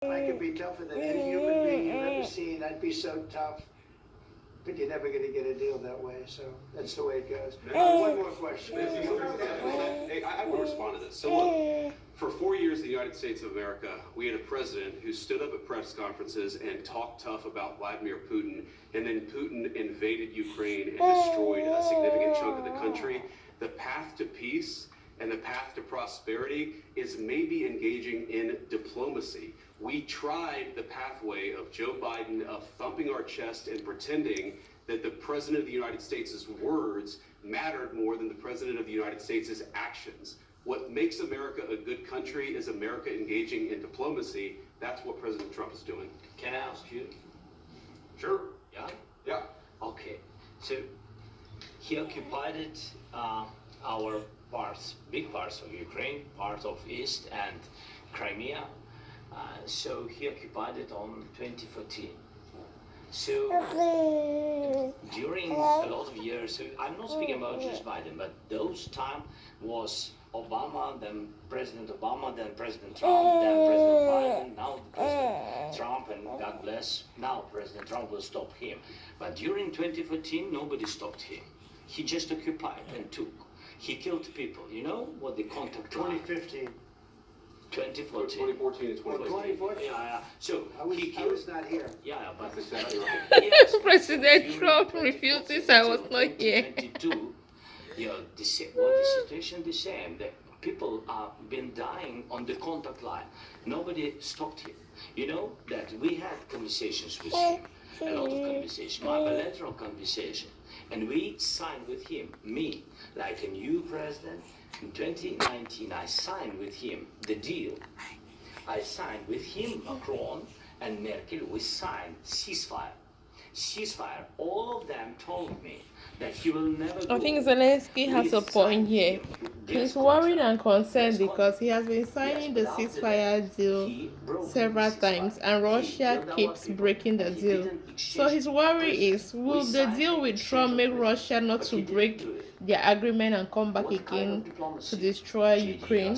I could be tougher than any human being you've ever seen. I'd be so tough. But you're never going to get a deal that way, so that's the way it goes. One more question. Hey, I will respond to this. So look, for 4 years in the United States of America, we had a president who stood up at press conferences and talked tough about Vladimir Putin, and then Putin invaded Ukraine and destroyed a significant chunk of the country. The path to peace and the path to prosperity is maybe engaging in diplomacy. We tried the pathway of Joe Biden of thumping our chest and pretending that the President of the United States' words mattered more than the President of the United States' actions. What makes America a good country is America engaging in diplomacy. That's what President Trump is doing. Can I ask you? Sure. Yeah? Yeah. Okay. So he occupied it, our parts, big parts of Ukraine, part of East and Crimea. So he occupied it on 2014. So during a lot of years, so I'm not speaking about just Biden, but those time was Obama, then President Obama, then President Trump, then President Biden, now President Trump, and God bless, now President Trump will stop him. But during 2014, nobody stopped him. He just occupied and took. He killed people. You know what the contact 2015. 2014. 2014 and 2015. 2014? Yeah. So I he was not here. Yeah, but That's exactly right. yes, President during Trump 2014, refuses I was not here. 2022, you know, the situation the same. The people are been dying on the contact line. Nobody stopped him. You know that we had conversations with him, a lot of conversation, bilateral conversation, and we signed with him. Me, like a new president. In 2019, I signed with him the deal. I signed with him, Macron and Merkel, we signed ceasefire. Ceasefire. All of them told me that he will never go. I think Zelensky has a point here. He's worried and concerned because he has been signing the ceasefire deal several times and Russia keeps breaking the deal. So his worry is, will the deal with Trump make Russia not to break their agreement and come back again to destroy Ukraine?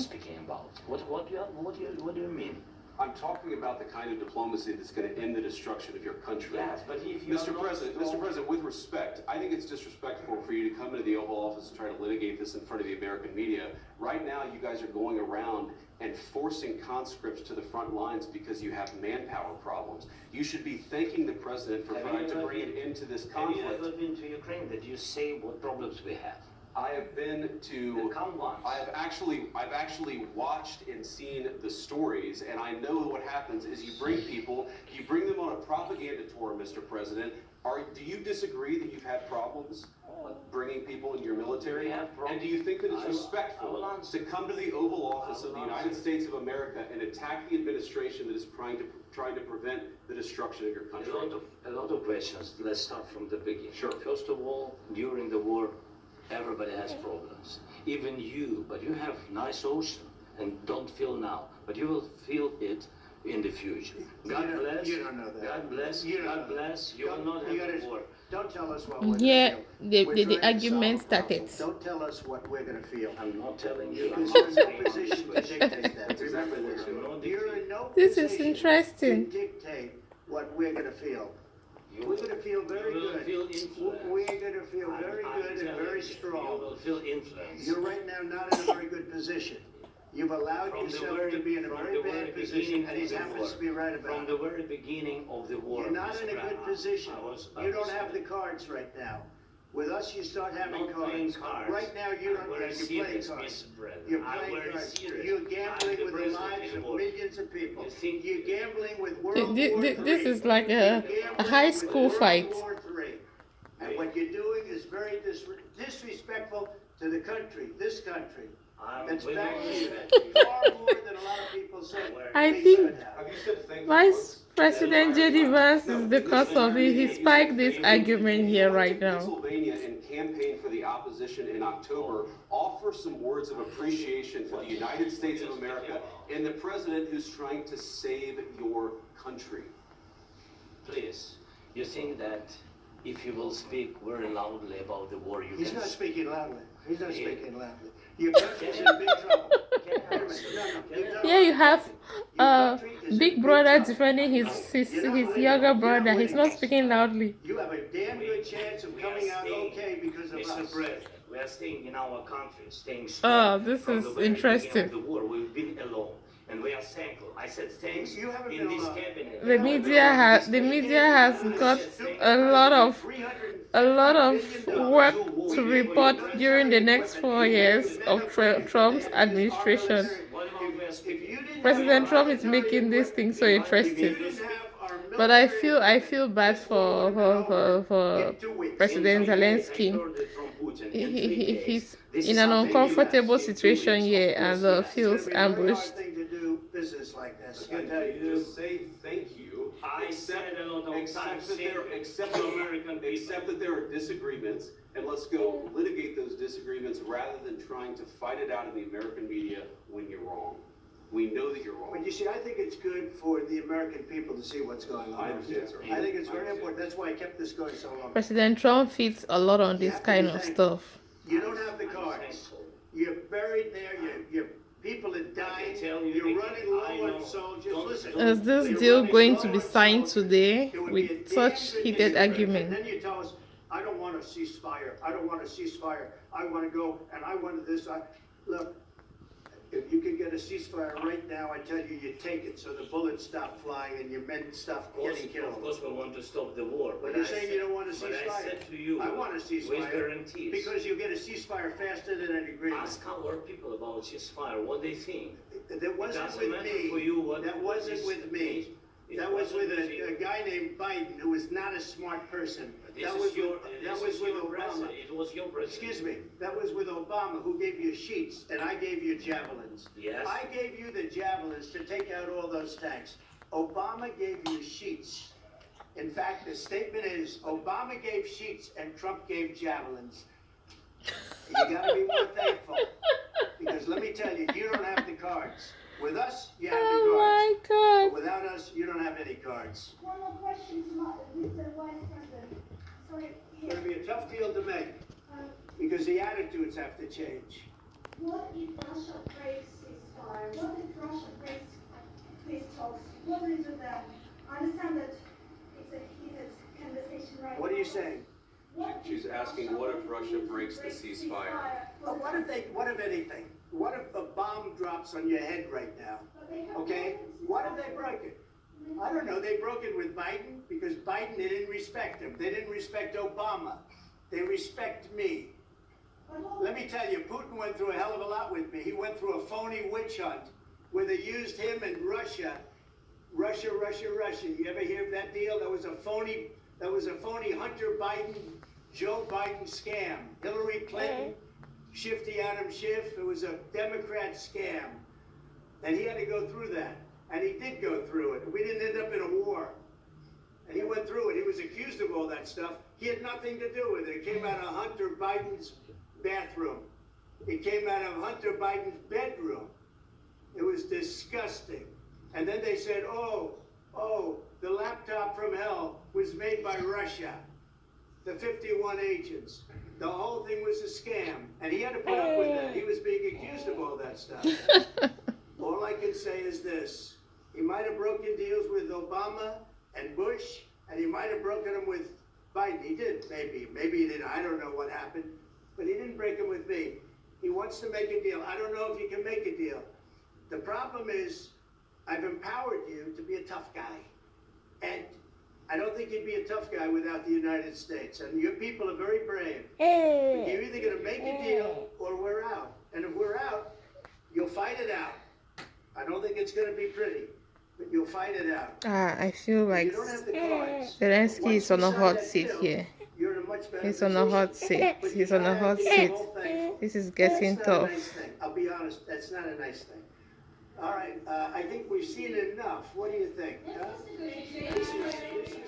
What do you mean? I'm talking about the kind of diplomacy that's going to end the destruction of your country. Yes, but if you Mr. President, with respect, I think it's disrespectful for you to come into the Oval Office and try to litigate this in front of the American media. Right now, you guys are going around and forcing conscripts to the front lines because you have manpower problems. You should be thanking the President for trying to bring an end to this conflict. Have you ever been to Ukraine? Did you say what problems we have? I have been to. Come once. I've actually watched and seen the stories, and I know what happens is you bring them on a propaganda tour, Mr. President. Do you disagree that you've had problems bringing people in your military? And do you think that it's respectful to come to the Oval Office of the United States of America and attack the administration that is trying to prevent the destruction of your country? A lot of questions. Let's start from the beginning. Sure. First of all, during the war, everybody has problems. Even you, but you have nice ocean and don't feel now, but you will feel it in the future. God bless. You don't know that. God bless. God bless. You will not have war. Don't tell us what we're Yeah, going to feel. the argument started. Don't tell us what we're going to feel. I'm not telling you. Because you're in no position to dictate that. Remember this. You're in no This is position interesting. to dictate what we're going to feel. We're going to feel very good. Feel influence. We're going to feel very good and very strong. You will feel influence. You're right now not in a very good position. You've allowed yourself to be in a very bad position, and he happens to be right about From it. the very beginning of the war. You're not in a good position. You don't have the cards right now. With us, you start having cards. Right now, you're playing cards. You're playing cards. You're gambling with the lives of millions of people. You're gambling with World War III. This is like a high school fight. World War III. And what you're doing is very disrespectful to the country, this country. It's back to far more than a lot of people say. I think Vice President J.D. Vance is the cause of it. He spiked this argument here right now. Pennsylvania and campaign for the opposition in October. Offer some words of appreciation for the United States of America and the president who's trying to save your country. Please, you think that if you will speak very loudly about the war, He's not speaking loudly. He's not speaking loudly. Your country's in big trouble. Here you have big brother defending his younger brother. He's not speaking loudly. You have a damn good chance of coming out okay because of Mr. us. President, we are staying in our country, staying strong. This From is the very interesting. beginning of the war, we've been alone, and we are thankful. I said thanks You haven't in been this alone. cabinet. The media has got a lot of work to report during the next 4 years of Trump's administration. President Trump is making this thing so interesting. But I feel bad for President Zelensky. He's in an uncomfortable situation here and feels ambushed. Business like this. Again, you just say thank you. I said a lot of times, Accept that there are disagreements, and let's go litigate those disagreements rather than trying to fight it out in the American media when you're wrong. We know that you're wrong. But you see, I think it's good for the American people to see what's going on. I understand, sir. I think it's very important. That's why I kept this going so long. President Trump feeds a lot on this kind of stuff. You don't have the cards. You're buried there. You're people are dying. You're running low on soldiers. Listen. Is this deal going to be signed today with such heated argument? And then you tell us, I don't want a ceasefire. I don't want a ceasefire. I want to go and I want this. Look, if you can get a ceasefire right now, I tell you, you take it so the bullets stop flying and your men stop getting killed. Of course, we want to stop the war. But you're saying you don't want a ceasefire. But I said to you, I want a ceasefire. with guarantees. Because you get a ceasefire faster than an agreement. Ask our people about ceasefire, what they think. That wasn't doesn't with matter me. for you what That wasn't is- with me. it That was with wasn't with a guy named Biden who was not a smart person. This That is was your, with, this that was is with your Obama. president. It was your president. Excuse me. That was with Obama who gave you sheets and I gave you javelins. Yes. I gave you the javelins to take out all those tanks. Obama gave you sheets. In fact, the statement is Obama gave sheets and Trump gave javelins. You gotta be more thankful. Because let me tell you, you don't have the cards. With us, you have the cards. Oh my But God. without us, you don't have any cards. One more question to Mr. Vice President. Sorry, It's gonna be a tough deal to make because the attitudes have to change. what if Russia breaks ceasefire? What if Russia breaks peace talks? What will you do then? I understand that it's a heated conversation right now. What are you saying? What if She's asking, what if Russia breaks the ceasefire? Well, what if anything? What if a bomb drops on your head right now? Okay? What if they broke it? I don't know. They broke it with Biden because Biden, they didn't respect him. They didn't respect Obama. They respect me. Let me tell you, Putin went through a hell of a lot with me. He went through a phony witch hunt where they used him and Russia. Russia. You ever hear of that deal? That was a phony Hunter Biden, Joe Biden scam. Hillary Clinton, Shifty Adam Schiff. It was a Democrat scam. And he had to go through that. And he did go through it. We didn't end up in a war. And he went through it. He was accused of all that stuff. He had nothing to do with it. It came out of Hunter Biden's bathroom. It came out of Hunter Biden's bedroom. It was disgusting. And then they said, oh, the laptop from hell was made by Russia. The 51 agents. The whole thing was a scam. And he had to put up with that. He was being accused of all that stuff. All I can say is this. He might have broken deals with Obama and Bush, and he might have broken them with Biden. He did, maybe. Maybe he didn't. I don't know what happened. But he didn't break them with me. He wants to make a deal. I don't know if he can make a deal. The problem is, I've empowered you to be a tough guy. And I don't think you'd be a tough guy without the United States. And your people are very brave. But you're either going to make a deal or we're out. And if we're out, you'll fight it out. I don't think it's going to be pretty, but you'll fight it out. I feel like You don't have the cards. Zelensky is on a Once you hot sign seat that deal, here. You're in a much better He's on a hot position. seat. But you He's on a gotta hot be seat. all thankful. This is getting That's not a tough. nice thing. I'll be honest, that's not a nice thing. All right, I think we've seen enough. What do you think? Huh? Let's negotiate. This is